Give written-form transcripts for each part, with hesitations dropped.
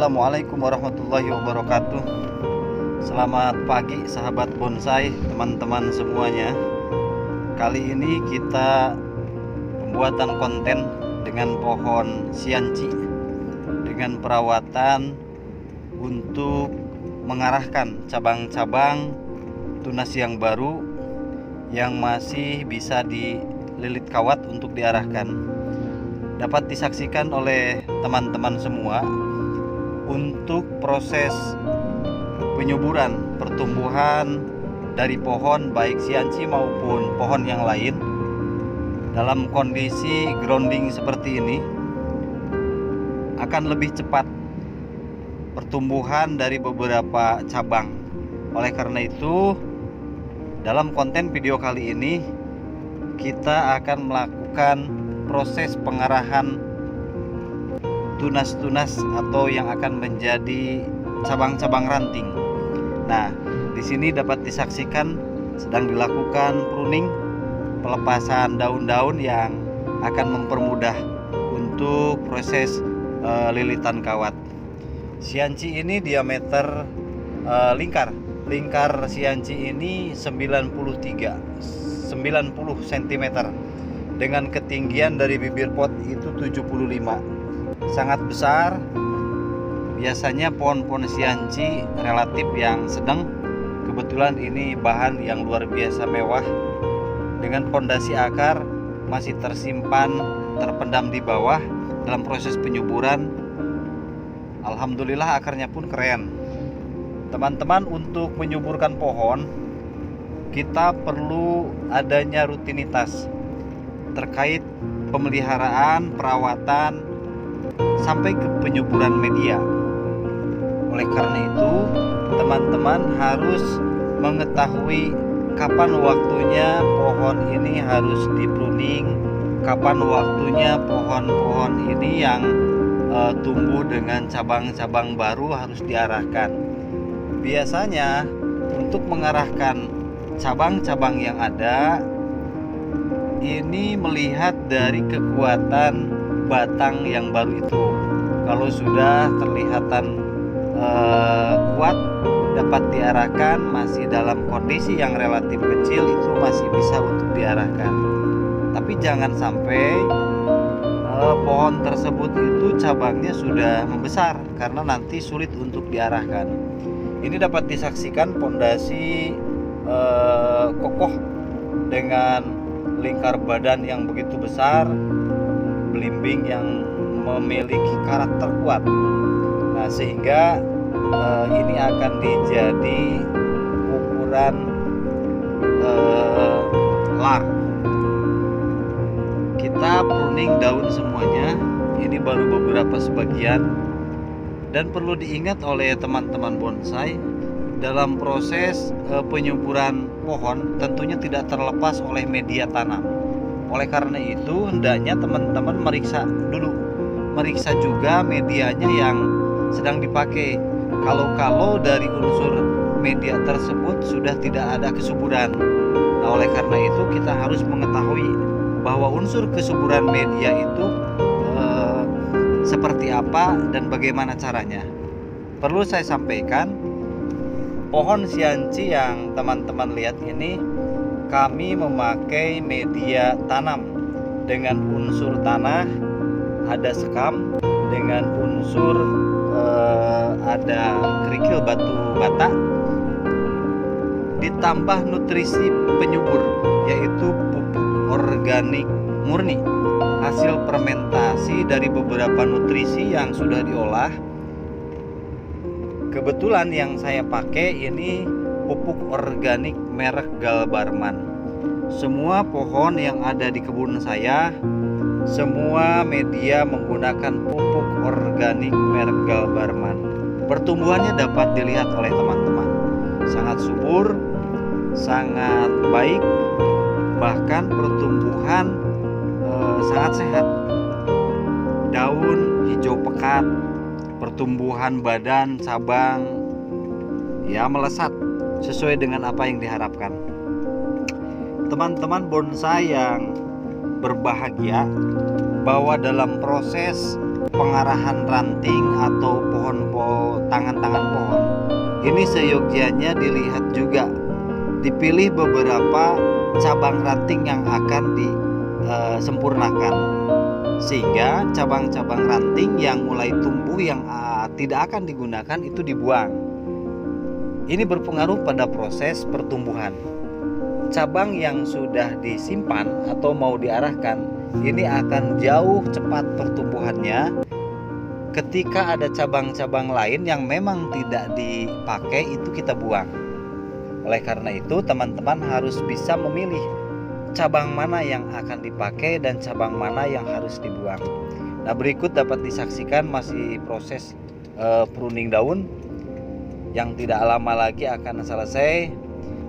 Assalamualaikum warahmatullahi wabarakatuh. Selamat pagi sahabat bonsai, teman-teman semuanya. Kali ini kita pembuatan konten dengan pohon sianci, dengan perawatan untuk mengarahkan cabang-cabang tunas yang baru yang masih bisa dililit kawat untuk diarahkan. Dapat disaksikan oleh teman-teman semua untuk proses penyuburan pertumbuhan dari pohon baik sianci maupun pohon yang lain dalam kondisi grounding seperti ini akan lebih cepat pertumbuhan dari beberapa cabang. Oleh karena itu, dalam konten video kali ini kita akan melakukan proses pengarahan tunas-tunas atau yang akan menjadi cabang-cabang ranting. Nah, di sini dapat disaksikan sedang dilakukan pruning, pelepasan daun-daun yang akan mempermudah untuk proses lilitan kawat. Sianci ini diameter lingkar sianci ini 90 cm dengan ketinggian dari bibir pot itu 75, sangat besar. Biasanya pohon-pohon sianci relatif yang sedang, kebetulan ini bahan yang luar biasa mewah dengan fondasi akar masih tersimpan terpendam di bawah dalam proses penyuburan. Alhamdulillah akarnya pun keren. Teman-teman, untuk menyuburkan pohon kita perlu adanya rutinitas terkait pemeliharaan, perawatan, sampai ke penyuburan media. Oleh karena itu, teman-teman harus mengetahui kapan waktunya pohon ini harus dipruning, kapan waktunya pohon-pohon ini yang tumbuh dengan cabang-cabang baru harus diarahkan. Biasanya untuk mengarahkan cabang-cabang yang ada ini melihat dari kekuatan batang yang baru itu. Kalau sudah terlihatan kuat, dapat diarahkan, masih dalam kondisi yang relatif kecil, itu masih bisa untuk diarahkan. Tapi jangan sampai pohon tersebut itu cabangnya sudah membesar, karena nanti sulit untuk diarahkan. Ini dapat disaksikan pondasi kokoh dengan lingkar badan yang begitu besar, belimbing yang memiliki karakter kuat. Nah, sehingga ini akan dijadi ukuran lar. Kita pruning daun semuanya, ini baru beberapa sebagian. Dan perlu diingat oleh teman-teman bonsai, dalam proses penyuburan pohon tentunya tidak terlepas oleh media tanam. Oleh karena itu, hendaknya teman-teman meriksa juga medianya yang sedang dipakai. Kalau dari unsur media tersebut sudah tidak ada kesuburan. Nah, oleh karena itu kita harus mengetahui bahwa unsur kesuburan media itu seperti apa dan bagaimana caranya. Perlu saya sampaikan, pohon sianci yang teman-teman lihat ini kami memakai media tanam dengan unsur tanah, ada sekam, dengan unsur ada kerikil batu bata, ditambah nutrisi penyubur yaitu pupuk organik murni, hasil fermentasi dari beberapa nutrisi yang sudah diolah. Kebetulan yang saya pakai ini pupuk organik merek Galbarman. Semua pohon yang ada di kebun saya, semua media menggunakan pupuk organik merek Galbarman. Pertumbuhannya dapat dilihat oleh teman-teman, sangat subur, sangat baik, bahkan pertumbuhan sangat sehat. Daun hijau pekat, pertumbuhan badan, cabang ya melesat sesuai dengan apa yang diharapkan. Teman-teman bonsai yang berbahagia, bahwa dalam proses pengarahan ranting atau tangan-tangan pohon ini seyogyanya dilihat juga, dipilih beberapa cabang ranting yang akan disempurnakan, sehingga cabang-cabang ranting yang mulai tumbuh yang tidak akan digunakan itu dibuang. Ini berpengaruh pada proses pertumbuhan. Cabang yang sudah disimpan atau mau diarahkan ini akan jauh cepat pertumbuhannya ketika ada cabang-cabang lain yang memang tidak dipakai, itu kita buang. Oleh karena itu teman-teman harus bisa memilih cabang mana yang akan dipakai dan cabang mana yang harus dibuang. Nah, berikut dapat disaksikan masih proses pruning daun yang tidak lama lagi akan selesai.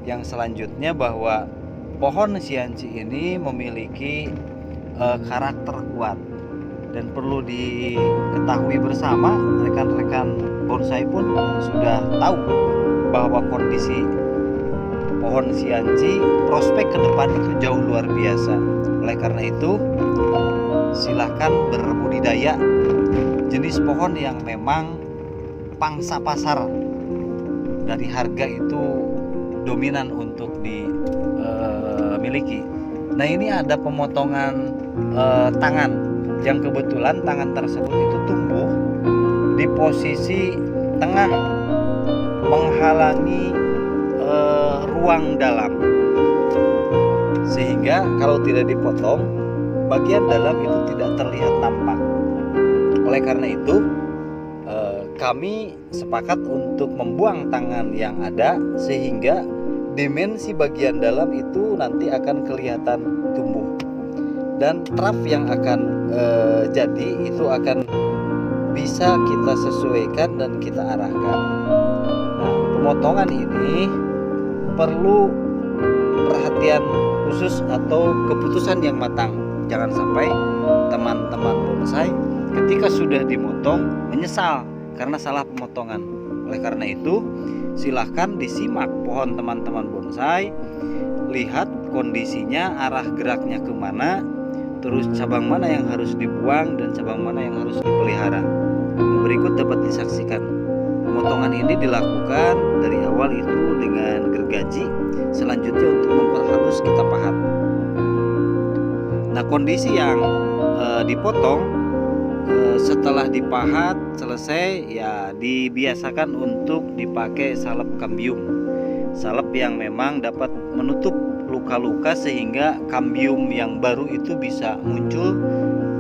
Yang selanjutnya bahwa pohon sianci ini memiliki karakter kuat, dan perlu diketahui bersama, rekan-rekan bonsai pun sudah tahu bahwa kondisi pohon sianci prospek ke depan itu jauh luar biasa. Oleh karena itu silahkan berbudidaya jenis pohon yang memang pangsa pasar dari harga itu dominan untuk dimiliki. Nah, ini ada pemotongan tangan yang kebetulan tangan tersebut itu tumbuh di posisi tengah menghalangi ruang dalam, sehingga kalau tidak dipotong bagian dalam itu tidak terlihat nampak. Oleh karena itu kami sepakat untuk membuang tangan yang ada, sehingga dimensi bagian dalam itu nanti akan kelihatan tumbuh, dan traf yang akan jadi itu akan bisa kita sesuaikan dan kita arahkan. Nah, pemotongan ini perlu perhatian khusus atau keputusan yang matang. Jangan sampai teman-teman bonsai ketika sudah dimotong menyesal karena salah pemotongan. Oleh karena itu silahkan disimak pohon teman-teman bonsai, lihat kondisinya, arah geraknya kemana, terus cabang mana yang harus dibuang dan cabang mana yang harus dipelihara. Berikut dapat disaksikan. Pemotongan ini dilakukan dari awal itu dengan gergaji, selanjutnya untuk memperhalus kita pahat. Nah, kondisi yang dipotong setelah dipahat selesai ya dibiasakan untuk dipakai salep kambium, salep yang memang dapat menutup luka-luka sehingga kambium yang baru itu bisa muncul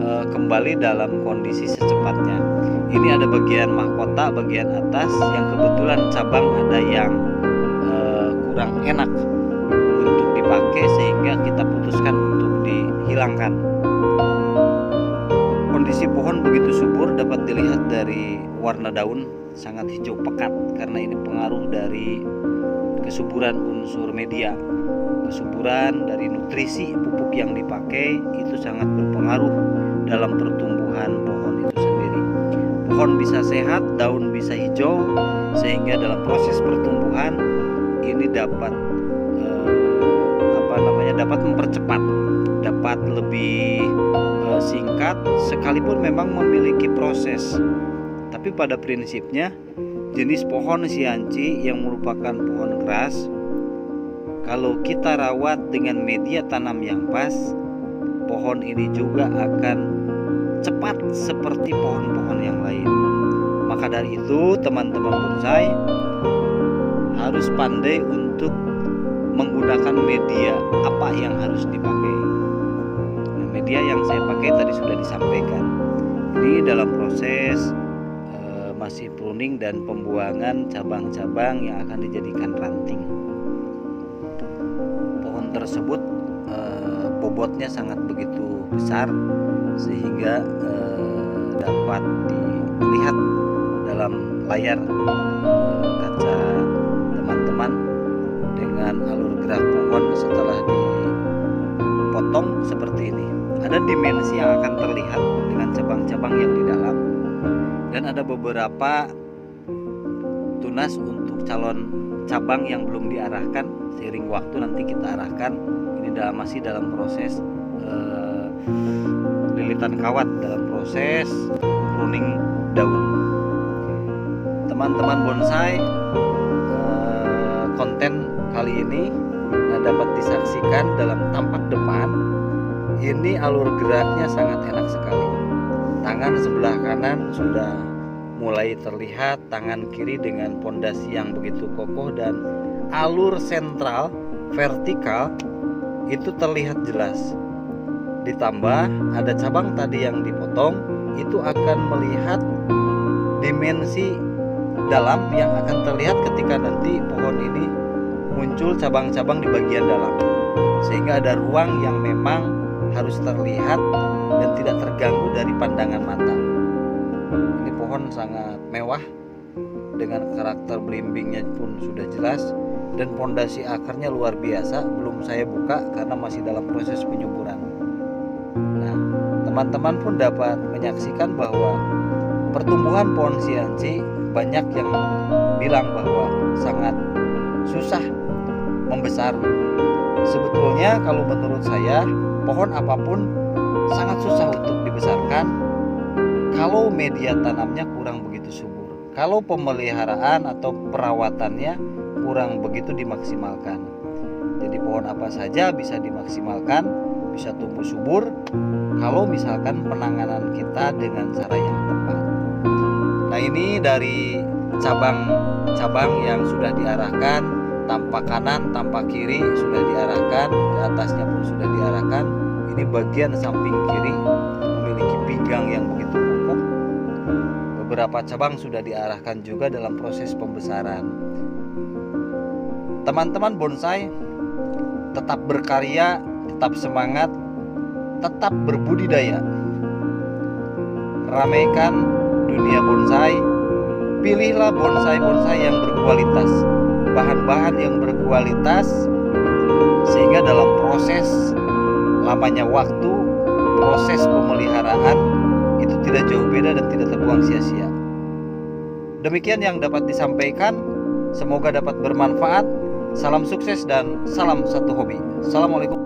kembali dalam kondisi secepatnya. Ini ada bagian mahkota bagian atas yang kebetulan cabang ada yang kurang enak untuk dipakai, sehingga kita putuskan untuk dihilangkan. Kondisi pohon begitu subur dapat dilihat dari warna daun sangat hijau pekat, karena ini pengaruh dari kesuburan unsur media, kesuburan dari nutrisi pupuk yang dipakai itu sangat berpengaruh dalam pertumbuhan pohon itu sendiri. Pohon bisa sehat, daun bisa hijau, sehingga dalam proses pertumbuhan ini dapat dapat mempercepat, dapat lebih singkat, sekalipun memang memiliki proses. Tapi pada prinsipnya jenis pohon sianci yang merupakan pohon keras, kalau kita rawat dengan media tanam yang pas, pohon ini juga akan cepat seperti pohon-pohon yang lain. Maka dari itu teman-teman bonsai harus pandai untuk menggunakan media apa yang harus dipakai. Nah, media yang saya pakai tadi sudah disampaikan. Ini dalam proses masih pruning dan pembuangan cabang-cabang yang akan dijadikan ranting. Pohon tersebut bobotnya sangat begitu besar, sehingga dapat dilihat dalam layar kaca teman-teman dengan alur gerak pohon setelah dipotong seperti ini. Ada dimensi yang akan terlihat dengan cabang-cabang yang di dalam, dan ada beberapa tunas untuk calon cabang yang belum diarahkan. Seiring waktu nanti kita arahkan. Ini masih dalam proses lilitan kawat, dalam proses pruning daun. Teman-teman bonsai, konten kali ini dapat disaksikan dalam tampak depan. Ini alur geraknya sangat enak sekali. Tangan sebelah kanan sudah mulai terlihat, tangan kiri dengan pondasi yang begitu kokoh, dan alur sentral vertikal itu terlihat jelas. Ditambah ada cabang tadi yang dipotong, itu akan melihat dimensi dalam yang akan terlihat ketika nanti pohon ini muncul cabang-cabang di bagian dalam, sehingga ada ruang yang memang harus terlihat dan tidak terganggu dari pandangan mata. Ini pohon sangat mewah dengan karakter belimbingnya pun sudah jelas, dan pondasi akarnya luar biasa. Belum saya buka karena masih dalam proses penyuburan. Nah, teman-teman pun dapat menyaksikan bahwa pertumbuhan pohon sianci banyak yang bilang bahwa sangat susah membesar. Sebetulnya kalau menurut saya, pohon apapun sangat susah untuk dibesarkan kalau media tanamnya kurang begitu subur, kalau pemeliharaan atau perawatannya kurang begitu dimaksimalkan. Jadi pohon apa saja bisa dimaksimalkan, bisa tumbuh subur kalau misalkan penanganan kita dengan cara yang tepat. Nah, ini dari cabang-cabang yang sudah diarahkan, tampak kanan, tampak kiri sudah diarahkan, di atasnya pun sudah diarahkan. Ini bagian samping kiri memiliki pinggang yang begitu kokoh. Beberapa cabang sudah diarahkan juga dalam proses pembesaran. Teman-teman bonsai, tetap berkarya, tetap semangat, tetap berbudidaya. Ramaikan dunia bonsai. Pilihlah bonsai-bonsai yang berkualitas, bahan-bahan yang berkualitas, sehingga dalam proses lamanya waktu, proses pemeliharaan itu tidak jauh beda dan tidak terbuang sia-sia. Demikian yang dapat disampaikan, semoga dapat bermanfaat. Salam sukses dan salam satu hobi. Assalamualaikum.